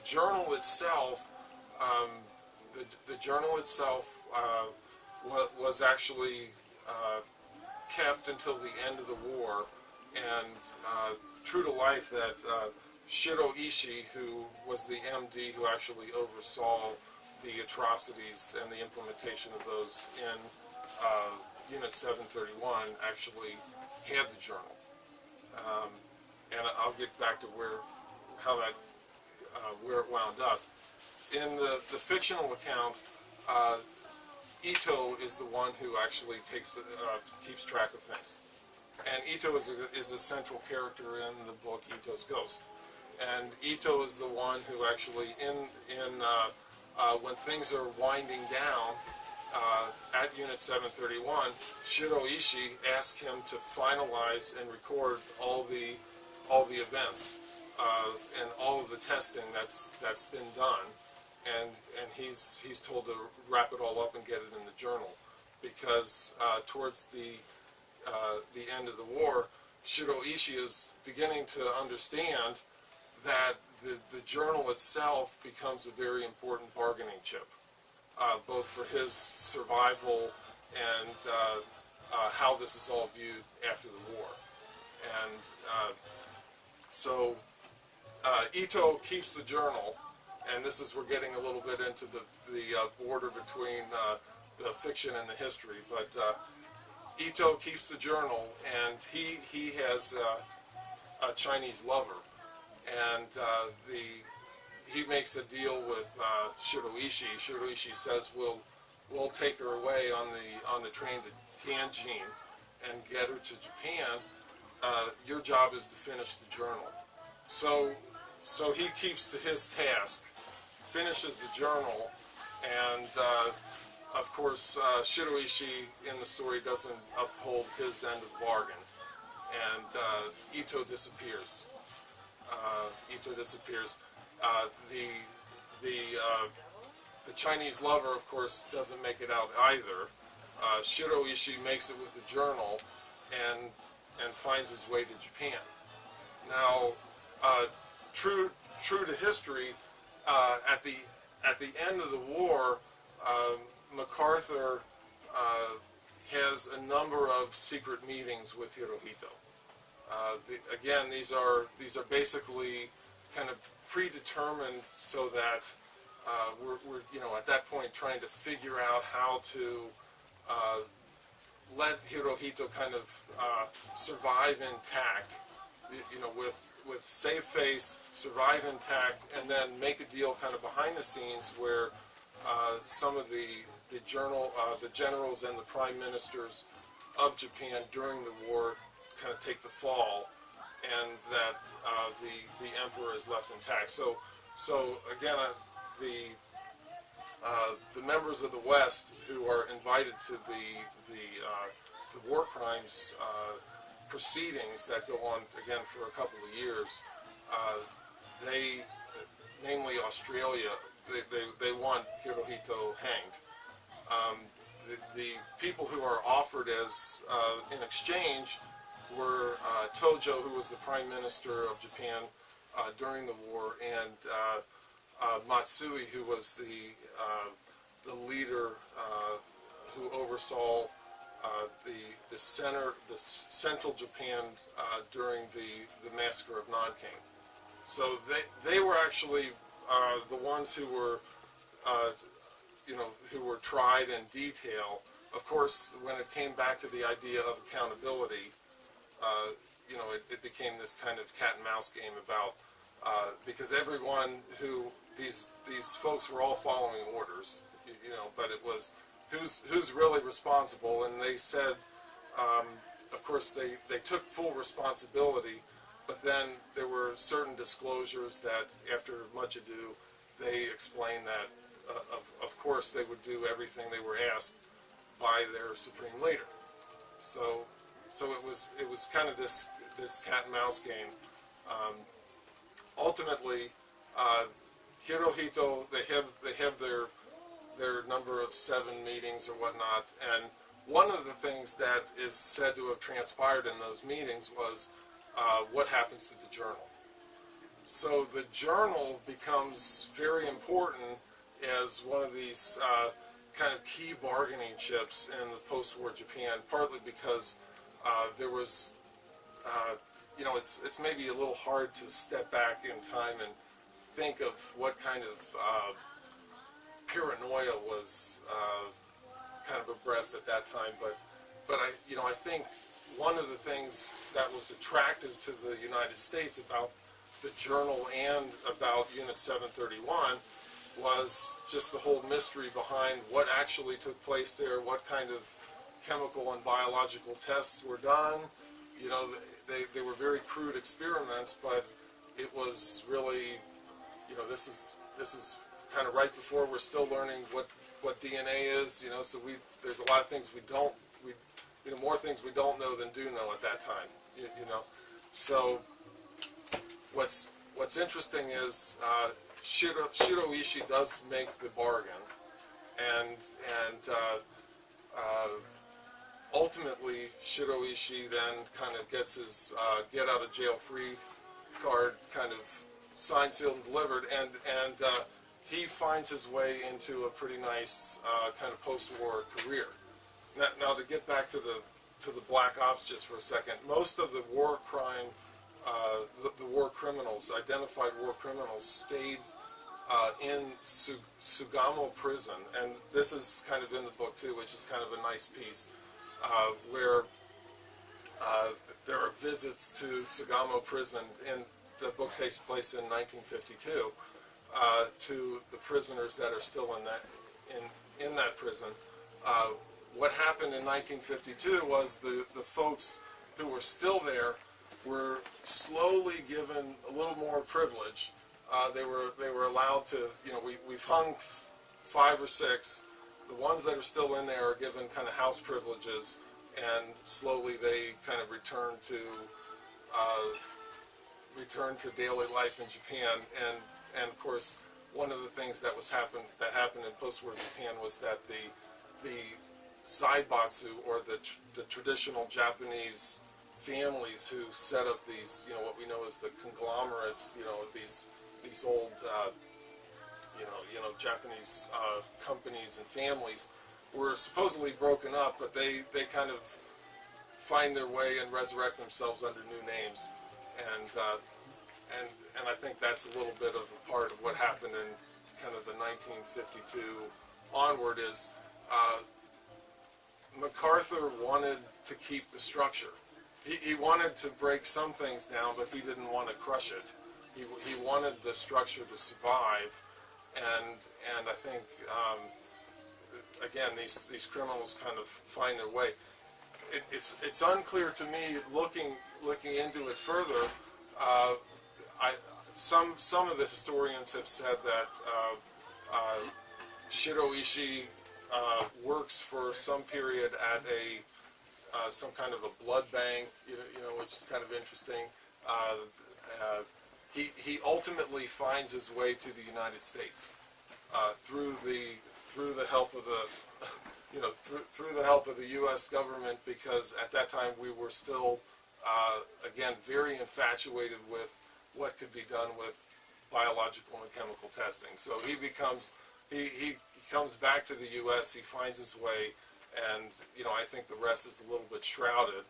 journal itself, the journal itself was actually kept until the end of the war, and true to life that Shiro Ishii, who was the MD who actually oversaw the atrocities and the implementation of those in Unit 731, actually had the journal. And I'll get back to where it wound up. In the fictional account, Ito is the one who actually keeps track of things. And Ito is a central character in the book Ito's Ghost. And Ito is the one who actually, when things are winding down at Unit 731, Shiro Ishii asked him to finalize and record all the events and all of the testing that's been done. And he's told to wrap it all up and get it in the journal, because towards the end of the war, Shiro Ishii is beginning to understand that the journal itself becomes a very important bargaining chip, both for his survival and how this is all viewed after the war. And so Ito keeps the journal. And this is, we're getting a little bit into the border between the fiction and the history, but Ito keeps the journal, and he has a Chinese lover, and he makes a deal with Shiro Ishii. Shiro Ishii says, we'll take her away on the train to Tianjin and get her to Japan. Your job is to finish the journal. So he keeps to his task, finishes the journal, and of course Shiro Ishii in the story doesn't uphold his end of the bargain, and Ito disappears. The Chinese lover, of course, doesn't make it out either. Shiro Ishii makes it with the journal and finds his way to Japan. Now, true to history, at the end of the war, MacArthur has a number of secret meetings with Hirohito. Again, these are basically kind of predetermined, so that we're at that point trying to figure out how to let Hirohito kind of survive intact, with save face, survive intact, and then make a deal kind of behind the scenes where some of the generals and the prime ministers of Japan during the war kind of take the fall, and that the emperor is left intact. So again, the members of the West who are invited to the war crimes proceedings that go on again for a couple of years, namely Australia, they want Hirohito hanged. The people who are offered as in exchange were Tojo, who was the prime minister of Japan during the war, and Matsui, who was the leader who oversaw the central Japan during the massacre of Nanking. So they were actually the ones who were who were tried in detail. Of course, when it came back to the idea of accountability, it became this kind of cat and mouse game about because everyone who these folks were all following orders, but it was who's really responsible, and they said, of course, they took full responsibility, but then there were certain disclosures that, after much ado, they explained that, of course, they would do everything they were asked by their supreme leader. So it was kind of this cat and mouse game. Ultimately, Hirohito, they have their number of 7 meetings or whatnot, and one of the things that is said to have transpired in those meetings was what happens to the journal. So the journal becomes very important as one of these kind of key bargaining chips in the post-war Japan, partly because there was, it's maybe a little hard to step back in time and think of what kind of paranoia was kind of abreast at that time, but I think one of the things that was attractive to the United States about the journal and about Unit 731 was just the whole mystery behind what actually took place there, what kind of chemical and biological tests were done. They were very crude experiments, but it was really, this is kind of right before we're still learning what DNA is, so there's a lot of things more things we don't know than do know at that time, So what's interesting is Shiroishi does make the bargain, and ultimately Shiroishi then kind of gets his get out of jail free card kind of signed, sealed, and delivered, and he finds his way into a pretty nice kind of post-war career. Now to get back to the Black Ops just for a second, most of the war crime, the war criminals, identified war criminals, stayed in Sugamo prison, and this is kind of in the book too, which is kind of a nice piece, where there are visits to Sugamo prison, and the book takes place in 1952, to the prisoners that are still in that prison. What happened in 1952 was the folks who were still there were slowly given a little more privilege. They were allowed to, we've hung 5 or 6. The ones that are still in there are given kind of house privileges, and slowly they kind of return to daily life in Japan. And of course, one of the things that happened in post-war Japan was that the zaibatsu, or the traditional Japanese families who set up these, what we know as the conglomerates, these old, Japanese companies and families, were supposedly broken up, but they kind of find their way and resurrect themselves under new names, and I think that's a little bit of a part of what happened in kind of the 1952 onward. Is MacArthur wanted to keep the structure. He wanted to break some things down, but he didn't want to crush it. He wanted the structure to survive, and I think again these criminals kind of find their way. It's unclear to me, looking into it further. Some of the historians have said that Shiroishi works for some period at some kind of a blood bank, which is kind of interesting. He ultimately finds his way to the United States through the help of through the help of the U.S. government, because at that time we were still again very infatuated with what could be done with biological and chemical testing. So he comes back to the U.S. He finds his way, and I think the rest is a little bit shrouded.